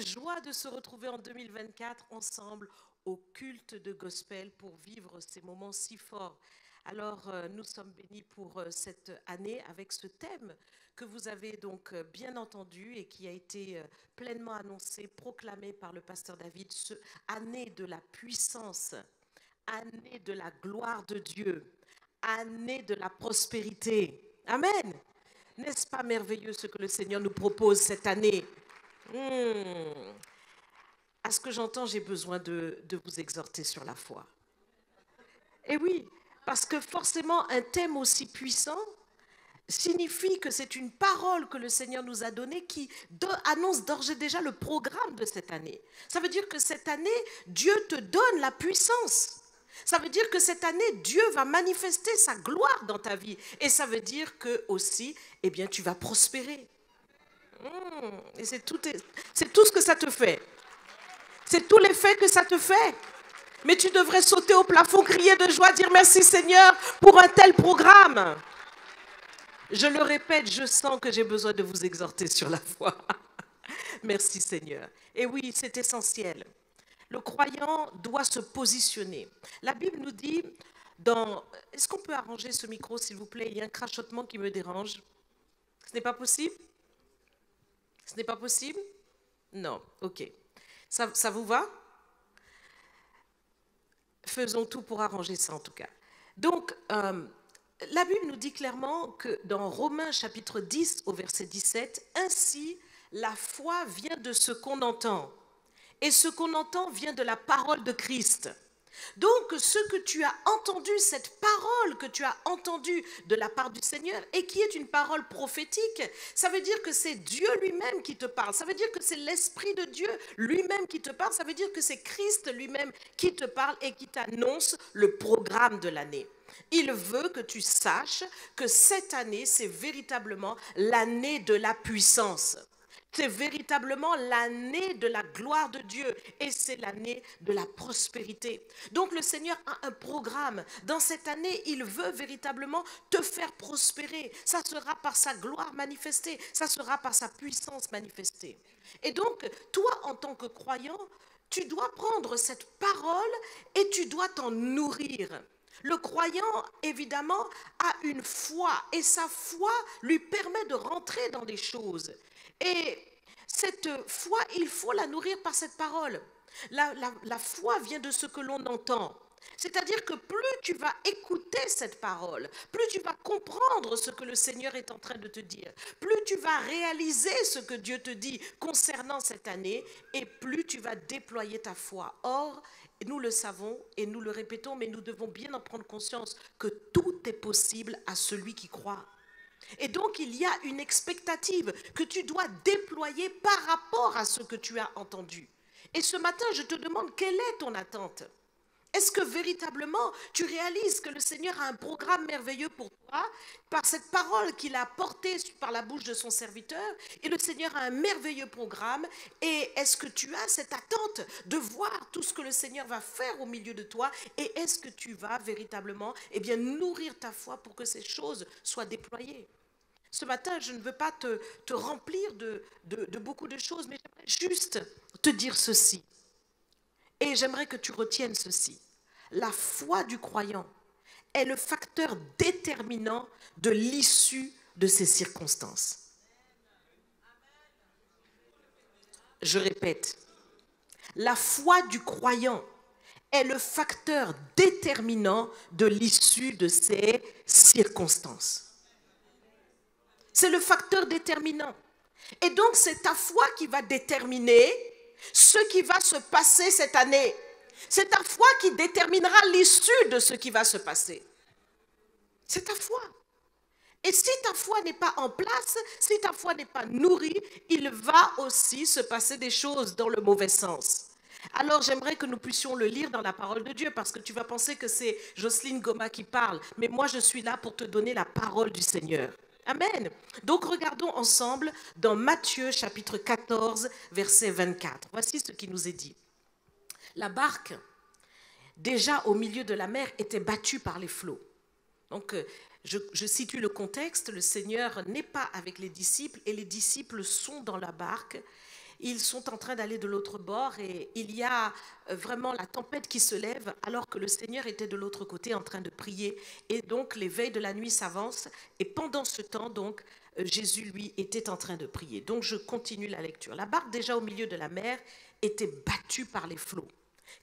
Quelle joie de se retrouver en 2024 ensemble au culte de gospel pour vivre ces moments si forts. Alors, nous sommes bénis pour cette année avec ce thème que vous avez donc bien entendu et qui a été pleinement annoncé, proclamé par le pasteur David, année de la puissance, année de la gloire de Dieu, année de la prospérité. Amen. N'est-ce pas merveilleux ce que le Seigneur nous propose cette année? À ce que j'entends, j'ai besoin de vous exhorter sur la foi. Et oui, parce que forcément, un thème aussi puissant signifie que c'est une parole que le Seigneur nous a donnée qui annonce d'ores et déjà le programme de cette année. Ça veut dire que cette année, Dieu te donne la puissance. Ça veut dire que cette année, Dieu va manifester sa gloire dans ta vie. Et ça veut dire que aussi, eh bien, tu vas prospérer. Et c'est tout ce que ça te fait. C'est tout l'effet que ça te fait. Mais tu devrais sauter au plafond, crier de joie, dire merci Seigneur pour un tel programme. Je le répète, je sens que j'ai besoin de vous exhorter sur la foi. Merci Seigneur. Et oui, c'est essentiel. Le croyant doit se positionner. La Bible nous dit dans... Est-ce qu'on peut arranger ce micro, s'il vous plaît? Il y a un crachotement qui me dérange. Ce n'est pas possible? Ce n'est pas possible? Non, ok. Ça vous va? Faisons tout pour arranger ça en tout cas. Donc, la Bible nous dit clairement que dans Romains chapitre 10 au verset 17, « Ainsi, la foi vient de ce qu'on entend, et ce qu'on entend vient de la parole de Christ. » Donc, ce que tu as entendu, cette parole que tu as entendue de la part du Seigneur et qui est une parole prophétique, ça veut dire que c'est Dieu lui-même qui te parle. Ça veut dire que c'est l'Esprit de Dieu lui-même qui te parle. Ça veut dire que c'est Christ lui-même qui te parle et qui t'annonce le programme de l'année. Il veut que tu saches que cette année, c'est véritablement l'année de la puissance. C'est véritablement l'année de la gloire de Dieu et c'est l'année de la prospérité. Donc le Seigneur a un programme. Dans cette année, il veut véritablement te faire prospérer. Ça sera par sa gloire manifestée, ça sera par sa puissance manifestée. Et donc, toi, en tant que croyant, tu dois prendre cette parole et tu dois t'en nourrir. Le croyant, évidemment, a une foi et sa foi lui permet de rentrer dans des choses. Et cette foi, il faut la nourrir par cette parole. La foi vient de ce que l'on entend. C'est-à-dire que plus tu vas écouter cette parole, plus tu vas comprendre ce que le Seigneur est en train de te dire, plus tu vas réaliser ce que Dieu te dit concernant cette année, et plus tu vas déployer ta foi. Or, nous le savons et nous le répétons, mais nous devons bien en prendre conscience que tout est possible à celui qui croit. Et donc, il y a une expectative que tu dois déployer par rapport à ce que tu as entendu. Et ce matin, je te demande, quelle est ton attente? Est-ce que véritablement, tu réalises que le Seigneur a un programme merveilleux pour toi par cette parole qu'il a portée par la bouche de son serviteur? Et le Seigneur a un merveilleux programme. Et est-ce que tu as cette attente de voir tout ce que le Seigneur va faire au milieu de toi? Et est-ce que tu vas véritablement nourrir ta foi pour que ces choses soient déployées? Ce matin, je ne veux pas te remplir de beaucoup de choses, mais j'aimerais juste te dire ceci. Et j'aimerais que tu retiennes ceci. La foi du croyant est le facteur déterminant de l'issue de ces circonstances. Je répète, la foi du croyant est le facteur déterminant de l'issue de ces circonstances. C'est le facteur déterminant. Et donc, c'est ta foi qui va déterminer ce qui va se passer cette année. C'est ta foi qui déterminera l'issue de ce qui va se passer. C'est ta foi. Et si ta foi n'est pas en place, si ta foi n'est pas nourrie, il va aussi se passer des choses dans le mauvais sens. Alors j'aimerais que nous puissions le lire dans la parole de Dieu, parce que tu vas penser que c'est Jocelyne Goma qui parle, mais moi je suis là pour te donner la parole du Seigneur. Amen. Donc regardons ensemble dans Matthieu chapitre 14, verset 24. Voici ce qui nous est dit. La barque, déjà au milieu de la mer, était battue par les flots. Donc je situe le contexte. Le Seigneur n'est pas avec les disciples et les disciples sont dans la barque. Ils sont en train d'aller de l'autre bord et il y a vraiment la tempête qui se lève alors que le Seigneur était de l'autre côté en train de prier. Et donc les veilles de la nuit s'avancent et pendant ce temps, donc, Jésus, lui, était en train de prier. Donc je continue la lecture. La barque déjà au milieu de la mer était battue par les flots,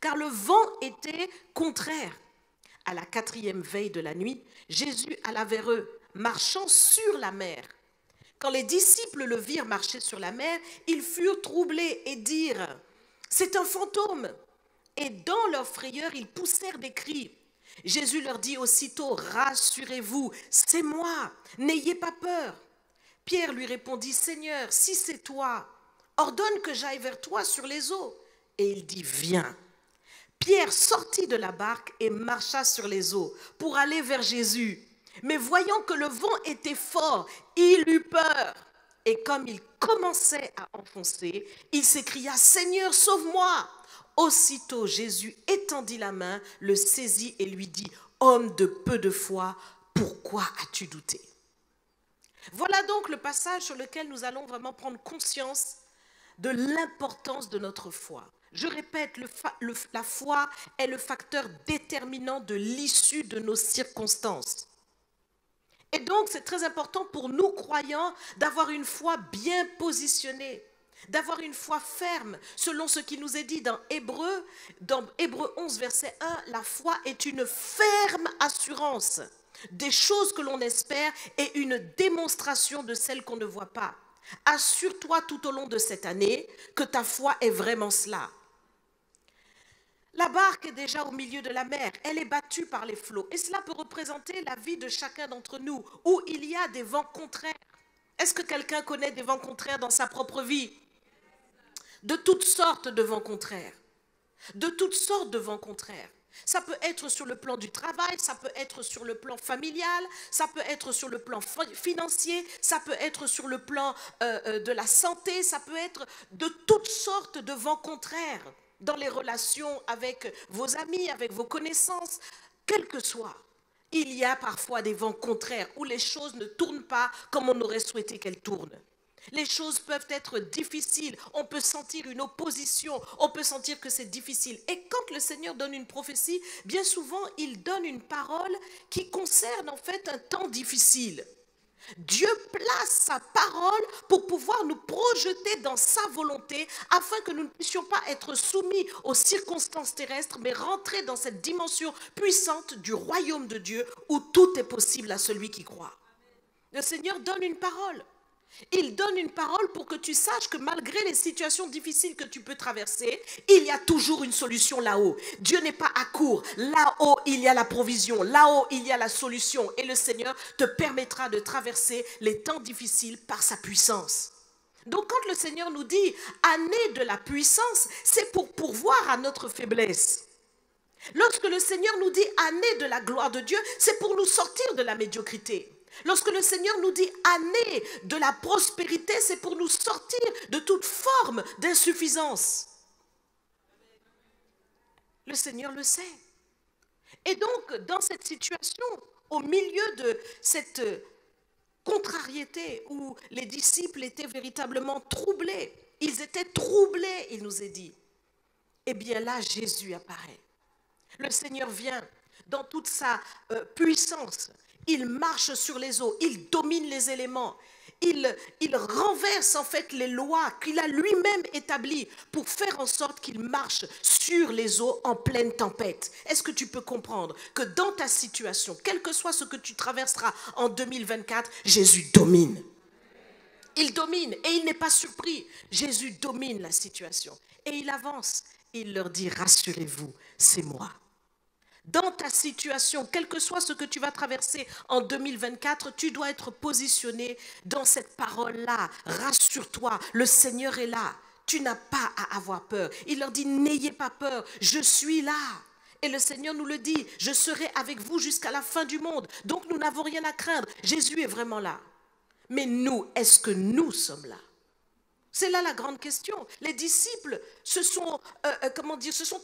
car le vent était contraire. À la 4e veille de la nuit, Jésus alla vers eux, marchant sur la mer. Quand les disciples le virent marcher sur la mer, ils furent troublés et dirent « C'est un fantôme !» Et dans leur frayeur, ils poussèrent des cris. Jésus leur dit aussitôt « Rassurez-vous, c'est moi, n'ayez pas peur !» Pierre lui répondit « Seigneur, si c'est toi, ordonne que j'aille vers toi sur les eaux. » Et il dit « Viens !» Pierre sortit de la barque et marcha sur les eaux pour aller vers Jésus. Mais voyant que le vent était fort, il eut peur. Et comme il commençait à enfoncer, il s'écria « Seigneur, sauve-moi !» Aussitôt Jésus étendit la main, le saisit et lui dit « Homme de peu de foi, pourquoi as-tu douté ?» Voilà donc le passage sur lequel nous allons vraiment prendre conscience de l'importance de notre foi. Je répète, la foi est le facteur déterminant de l'issue de nos circonstances. Et donc, c'est très important pour nous croyants d'avoir une foi bien positionnée, d'avoir une foi ferme, selon ce qui nous est dit dans Hébreu 11, verset 1, la foi est une ferme assurance des choses que l'on espère et une démonstration de celles qu'on ne voit pas. Assure-toi tout au long de cette année que ta foi est vraiment cela. La barque est déjà au milieu de la mer, elle est battue par les flots. Et cela peut représenter la vie de chacun d'entre nous, où il y a des vents contraires. Est-ce que quelqu'un connaît des vents contraires dans sa propre vie? De toutes sortes de vents contraires. De toutes sortes de vents contraires. Ça peut être sur le plan du travail, ça peut être sur le plan familial, ça peut être sur le plan financier, ça peut être sur le plan de la santé, ça peut être de toutes sortes de vents contraires dans les relations avec vos amis, avec vos connaissances, quel que soit. Il y a parfois des vents contraires où les choses ne tournent pas comme on aurait souhaité qu'elles tournent. Les choses peuvent être difficiles, on peut sentir une opposition, on peut sentir que c'est difficile. Et quand le Seigneur donne une prophétie, bien souvent, il donne une parole qui concerne en fait un temps difficile. Dieu place sa parole pour pouvoir nous projeter dans sa volonté afin que nous ne puissions pas être soumis aux circonstances terrestres, mais rentrer dans cette dimension puissante du royaume de Dieu où tout est possible à celui qui croit. Le Seigneur donne une parole. Il donne une parole pour que tu saches que malgré les situations difficiles que tu peux traverser, il y a toujours une solution là-haut. Dieu n'est pas à court. Là-haut, il y a la provision. Là-haut, il y a la solution. Et le Seigneur te permettra de traverser les temps difficiles par sa puissance. Donc quand le Seigneur nous dit « année de la puissance », c'est pour pourvoir à notre faiblesse. Lorsque le Seigneur nous dit « année de la gloire de Dieu », c'est pour nous sortir de la médiocrité. Lorsque le Seigneur nous dit année de la prospérité, c'est pour nous sortir de toute forme d'insuffisance. Le Seigneur le sait. Et donc, dans cette situation, au milieu de cette contrariété où les disciples étaient véritablement troublés, ils étaient troublés, il nous est dit, eh bien là, Jésus apparaît. Le Seigneur vient dans toute sa puissance. Il marche sur les eaux, il domine les éléments, il renverse en fait les lois qu'il a lui-même établies pour faire en sorte qu'il marche sur les eaux en pleine tempête. Est-ce que tu peux comprendre que dans ta situation, quel que soit ce que tu traverseras en 2024, Jésus domine. Il domine et il n'est pas surpris. Jésus domine la situation et il avance. Il leur dit, rassurez-vous, c'est moi. Dans ta situation, quel que soit ce que tu vas traverser en 2024, tu dois être positionné dans cette parole-là. Rassure-toi, le Seigneur est là. Tu n'as pas à avoir peur. Il leur dit, n'ayez pas peur, je suis là. Et le Seigneur nous le dit, je serai avec vous jusqu'à la fin du monde. Donc nous n'avons rien à craindre. Jésus est vraiment là. Mais nous, est-ce que nous sommes là? C'est là la grande question. Les disciples se sont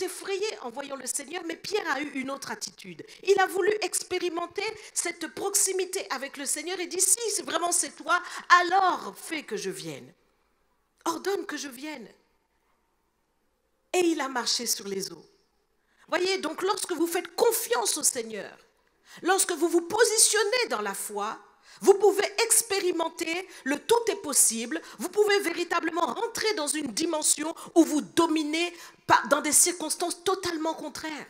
effrayés en voyant le Seigneur, mais Pierre a eu une autre attitude. Il a voulu expérimenter cette proximité avec le Seigneur et dit, si vraiment c'est toi, alors fais que je vienne. ordonne que je vienne. Et il a marché sur les eaux. Voyez, donc lorsque vous faites confiance au Seigneur, lorsque vous vous positionnez dans la foi, vous pouvez expérimenter le tout est possible, vous pouvez véritablement rentrer dans une dimension où vous dominez dans des circonstances totalement contraires.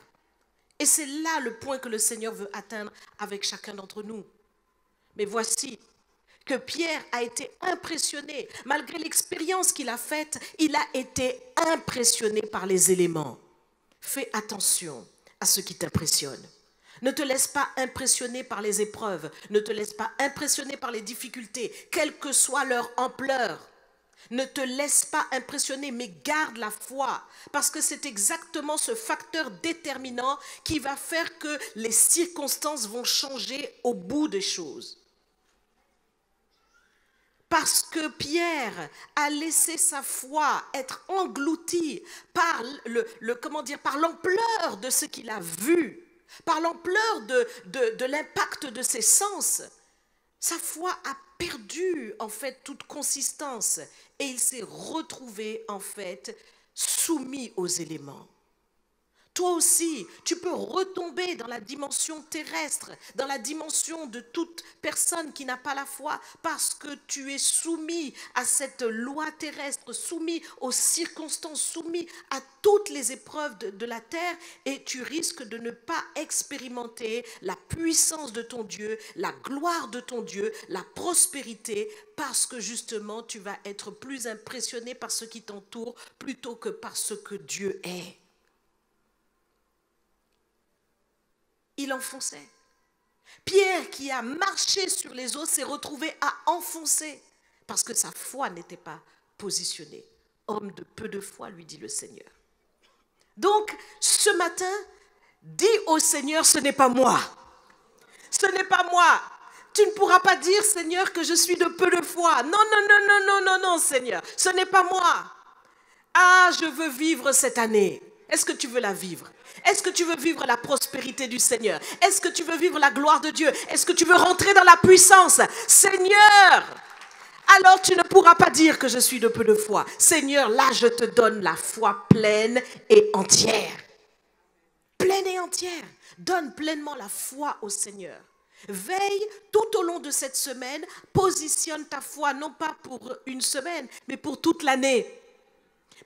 Et c'est là le point que le Seigneur veut atteindre avec chacun d'entre nous. Mais voici que Pierre a été impressionné, malgré l'expérience qu'il a faite, il a été impressionné par les éléments. Fais attention à ce qui t'impressionne. Ne te laisse pas impressionner par les épreuves, ne te laisse pas impressionner par les difficultés, quelle que soit leur ampleur. Ne te laisse pas impressionner, mais garde la foi, parce que c'est exactement ce facteur déterminant qui va faire que les circonstances vont changer au bout des choses. Parce que Pierre a laissé sa foi être engloutie par par l'ampleur de ce qu'il a vu, par l'ampleur de l'impact de ses sens. Sa foi a perdu en fait toute consistance et il s'est retrouvé en fait soumis aux éléments. Toi aussi, tu peux retomber dans la dimension terrestre, dans la dimension de toute personne qui n'a pas la foi, parce que tu es soumis à cette loi terrestre, soumis aux circonstances, soumis à toutes les épreuves de la terre, et tu risques de ne pas expérimenter la puissance de ton Dieu, la gloire de ton Dieu, la prospérité, parce que justement tu vas être plus impressionné par ce qui t'entoure plutôt que par ce que Dieu est. Il enfonçait. Pierre, qui a marché sur les eaux, s'est retrouvé à enfoncer parce que sa foi n'était pas positionnée. Homme de peu de foi, lui dit le Seigneur. Donc, ce matin, dis au Seigneur, ce n'est pas moi. Ce n'est pas moi. Tu ne pourras pas dire, Seigneur, que je suis de peu de foi. Non, non, non, non, non, non, non, Seigneur. Ce n'est pas moi. Ah, je veux vivre cette année. Est-ce que tu veux la vivre? Est-ce que tu veux vivre la prospérité du Seigneur? Est-ce que tu veux vivre la gloire de Dieu? Est-ce que tu veux rentrer dans la puissance? Seigneur, alors tu ne pourras pas dire que je suis de peu de foi. Seigneur, là je te donne la foi pleine et entière. Pleine et entière. Donne pleinement la foi au Seigneur. Veille tout au long de cette semaine, positionne ta foi non pas pour une semaine, mais pour toute l'année.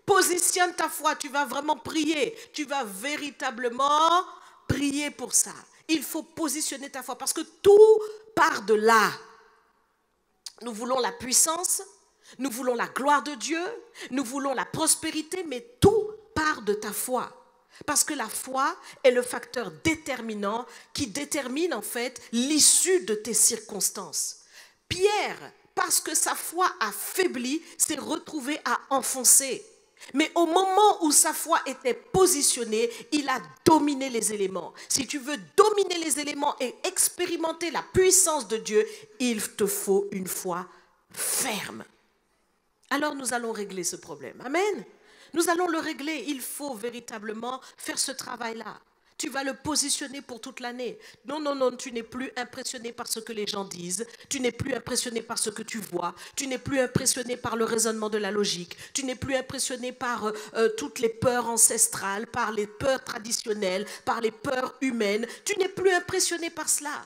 Positionne ta foi, tu vas vraiment prier, tu vas véritablement prier pour ça. Il faut positionner ta foi parce que tout part de là. Nous voulons la puissance, nous voulons la gloire de Dieu, nous voulons la prospérité, mais tout part de ta foi. Parce que la foi est le facteur déterminant qui détermine en fait l'issue de tes circonstances. Pierre, parce que sa foi a faibli, s'est retrouvé à enfoncer. Mais au moment où sa foi était positionnée, il a dominé les éléments. Si tu veux dominer les éléments et expérimenter la puissance de Dieu, il te faut une foi ferme. Alors nous allons régler ce problème. Amen. Nous allons le régler. Il faut véritablement faire ce travail-là. Tu vas le positionner pour toute l'année. Non, non, non, tu n'es plus impressionné par ce que les gens disent. Tu n'es plus impressionné par ce que tu vois. Tu n'es plus impressionné par le raisonnement de la logique. Tu n'es plus impressionné par toutes les peurs ancestrales, par les peurs traditionnelles, par les peurs humaines. Tu n'es plus impressionné par cela.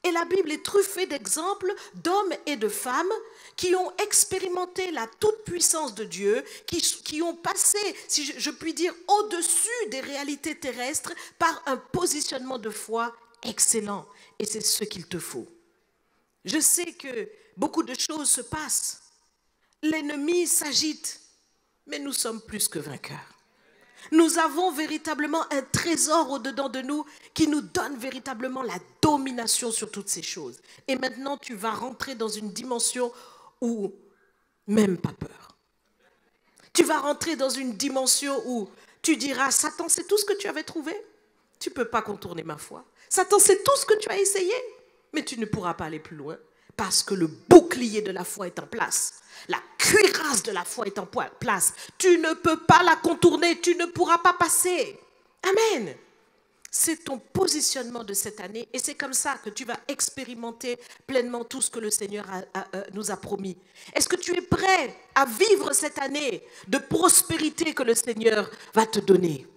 Et la Bible est truffée d'exemples d'hommes et de femmes qui ont expérimenté la toute-puissance de Dieu, qui ont passé, si je puis dire, au-dessus des réalités terrestres par un positionnement de foi excellent. Et c'est ce qu'il te faut. Je sais que beaucoup de choses se passent. L'ennemi s'agite, mais nous sommes plus que vainqueurs. Nous avons véritablement un trésor au-dedans de nous qui nous donne véritablement la domination sur toutes ces choses. Et maintenant, tu vas rentrer dans une dimension où même pas peur. Tu vas rentrer dans une dimension où tu diras, Satan, c'est tout ce que tu avais trouvé? Tu ne peux pas contourner ma foi. Satan, c'est tout ce que tu as essayé, mais tu ne pourras pas aller plus loin parce que le bouclier de la foi est en place. La cuirasse de la foi est en place. Tu ne peux pas la contourner, tu ne pourras pas passer. Amen. c'est ton positionnement de cette année et c'est comme ça que tu vas expérimenter pleinement tout ce que le Seigneur nous a promis. Est-ce que tu es prêt à vivre cette année de prospérité que le Seigneur va te donner?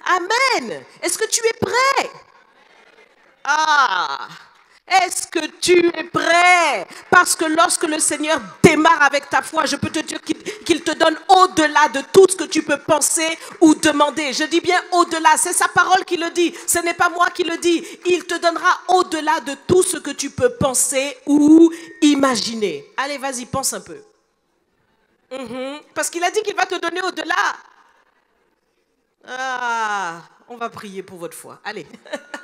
Amen. Est-ce que tu es prêt? Ah! Est-ce que tu es prêt? Parce que lorsque le Seigneur démarre avec ta foi, je peux te dire qu'il te donne au-delà de tout ce que tu peux penser ou demander. Je dis bien au-delà, c'est sa parole qui le dit, ce n'est pas moi qui le dis. Il te donnera au-delà de tout ce que tu peux penser ou imaginer. Allez, vas-y, pense un peu. Parce qu'il a dit qu'il va te donner au-delà. Ah, on va prier pour votre foi. Allez,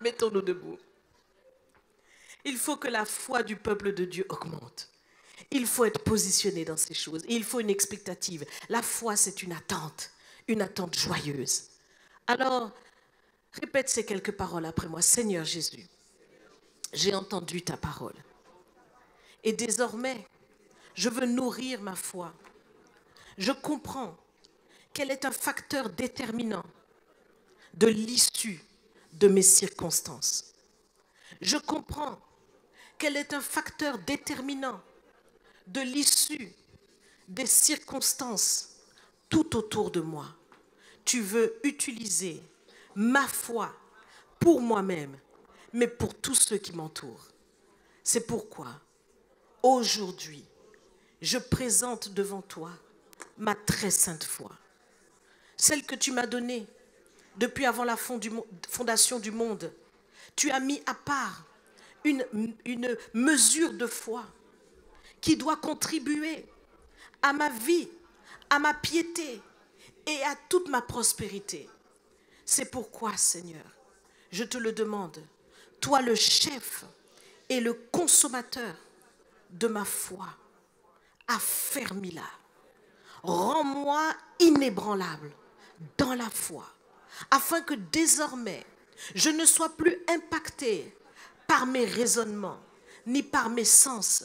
mettons-nous debout. Il faut que la foi du peuple de Dieu augmente. Il faut être positionné dans ces choses. Il faut une expectative. La foi, c'est une attente joyeuse. Alors, répète ces quelques paroles après moi. Seigneur Jésus, j'ai entendu ta parole. Et désormais, je veux nourrir ma foi. Je comprends qu'elle est un facteur déterminant de l'issue de mes circonstances. Je comprends qu'elle est un facteur déterminant de l'issue des circonstances tout autour de moi. Tu veux utiliser ma foi pour moi-même, mais pour tous ceux qui m'entourent. C'est pourquoi, aujourd'hui, je présente devant toi ma très sainte foi, celle que tu m'as donnée depuis avant la fondation du monde. Tu as mis à part une mesure de foi qui doit contribuer à ma vie, à ma piété et à toute ma prospérité. C'est pourquoi, Seigneur, je te le demande, toi le chef et le consommateur de ma foi, affermis-la. Rends-moi inébranlable dans la foi, afin que désormais, je ne sois plus impacté par mes raisonnements, ni par mes sens,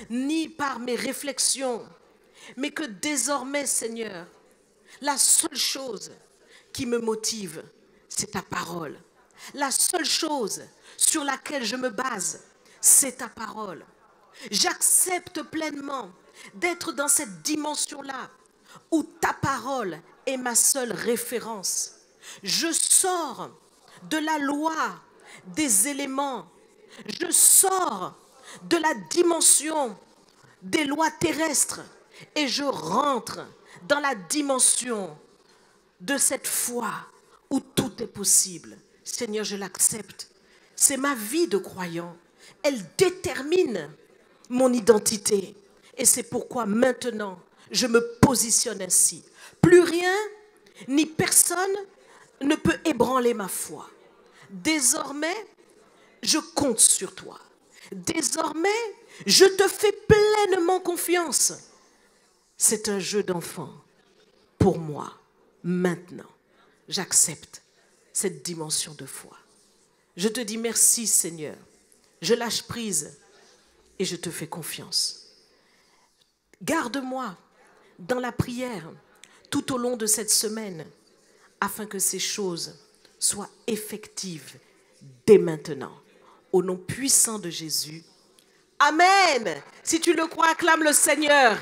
ni par mes réflexions, mais que désormais, Seigneur, la seule chose qui me motive, c'est ta parole. La seule chose sur laquelle je me base, c'est ta parole. J'accepte pleinement d'être dans cette dimension-là où ta parole est ma seule référence. Je sors de la loi des éléments. Je sors de la dimension des lois terrestres et je rentre dans la dimension de cette foi où tout est possible. Seigneur, je l'accepte. C'est ma vie de croyant. Elle détermine mon identité. Et c'est pourquoi maintenant, je me positionne ainsi. Plus rien ni personne ne peut ébranler ma foi. Désormais, je compte sur toi. Désormais, je te fais pleinement confiance. C'est un jeu d'enfant pour moi. Maintenant, j'accepte cette dimension de foi. Je te dis merci, Seigneur. Je lâche prise et je te fais confiance. Garde-moi dans la prière tout au long de cette semaine afin que ces choses soient effectives dès maintenant. Au nom puissant de Jésus. Amen. Si tu le crois, acclame le Seigneur.